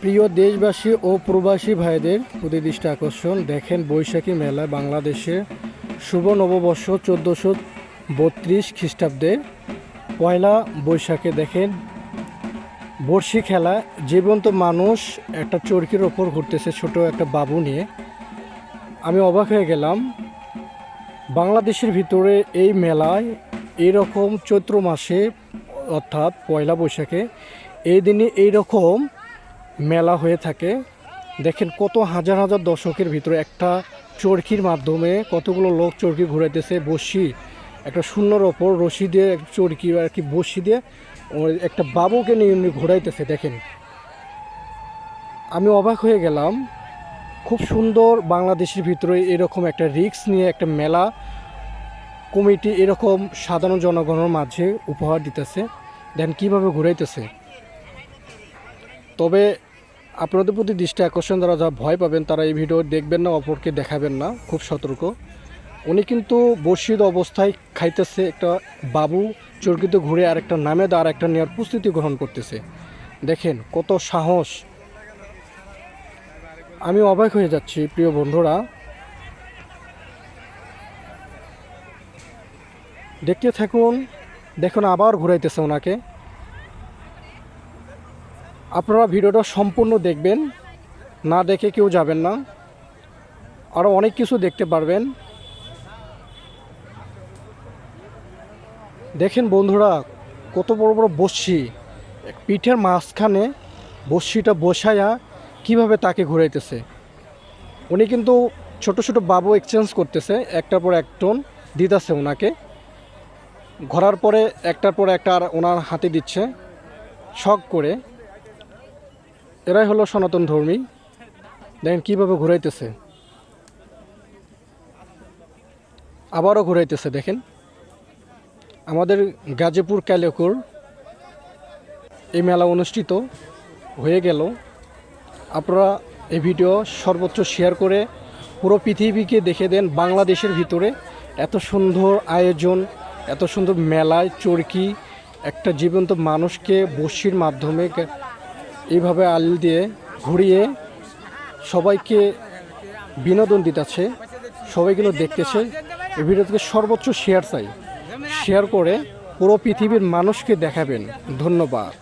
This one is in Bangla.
প্রিয় দেশবাসী ও প্রবাসী ভাইদের প্রতি দৃষ্টি আকর্ষণ, দেখেন বৈশাখী মেলায় বাংলাদেশে শুভ নববর্ষ 1432 খ্রিস্টাব্দে পয়লা বৈশাখে দেখেন বড়শি খেলা। জীবন্ত মানুষ একটা চরকির ওপর ঘুরতেছে ছোট একটা বাবু নিয়ে। আমি অবাক হয়ে গেলাম। বাংলাদেশের ভিতরে এই মেলায় এইরকম চৈত্র মাসে অর্থাৎ পয়লা বৈশাখে এই দিনে এইরকম মেলা হয়ে থাকে। দেখেন কত হাজার হাজার দর্শকের ভিতরে একটা চরকির মাধ্যমে কতগুলো লোক চরকি ঘুরাইতেছে। বসি একটা শূন্যর ওপর রশি দিয়ে চরকি আর কি বসি দিয়ে একটা বাবুকে নিয়ে ঘোরাইতেছে। দেখেন আমি অবাক হয়ে গেলাম। খুব সুন্দর বাংলাদেশের ভিতরে এরকম একটা রিস্ক নিয়ে একটা মেলা কমিটি এরকম সাধারণ জনগণের মাঝে উপহার দিতেছে। দেখেন কীভাবে ঘুরাইতেছে। তবে আপনাদের প্রতি দৃষ্টি আকর্ষণ, যারা ভয় পাবেন তারা এই ভিডিও দেখবেন না, অপরকে দেখাবেন না, খুব সতর্ক। উনি কিন্তু বর্ষিত অবস্থায় খাইতেছে, একটা বাবু চরকিতে ঘুরে আর একটা নামে আর একটা নেওয়ার প্রস্তুতি গ্রহণ করতেছে। দেখেন কত সাহস। আমি অবাক হয়ে যাচ্ছি প্রিয় বন্ধুরা। দেখতে থাকুন। দেখুন আবার ঘুরাইতেছে ওনাকে। আপনারা ভিডিওটা সম্পূর্ণ দেখবেন, না দেখে কেউ যাবেন না। আরও অনেক কিছু দেখতে পারবেন। দেখেন বন্ধুরা কত বড় বড় বড়শি, পিঠের মাঝখানে বড়শিটা বসায়া কিভাবে তাকে ঘুরাইতেছে। উনি কিন্তু ছোট ছোট বাবু এক্সচেঞ্জ করতেছে, একটার পর এক টন দিতেছে ওনাকে। ঘোরার পরে একটার পর একটা আর ওনার হাতে দিচ্ছে শখ করে। এরাই হলো সনাতন ধর্মী। দেখেন কীভাবে ঘুরাইতেছে, আবারও ঘুরাইতেছে। দেখেন আমাদের গাজীপুর কালিয়াকৈর এই মেলা অনুষ্ঠিত হয়ে গেল। আপনারা এই ভিডিও সর্বোচ্চ শেয়ার করে পুরো পৃথিবীকে দেখে দেন বাংলাদেশের ভিতরে এত সুন্দর আয়োজন, এত সুন্দর মেলায় চরকি একটা জীবন্ত মানুষকে বড়শির মাধ্যমে এইভাবে আল দিয়ে ঘুরিয়ে সবাইকে বিনোদন দিতেছে। সবাইগুলো দেখতেছে। এই ভিডিও থেকে সর্বোচ্চ শেয়ার চাই, শেয়ার করে পুরো পৃথিবীর মানুষকে দেখাবেন। ধন্যবাদ।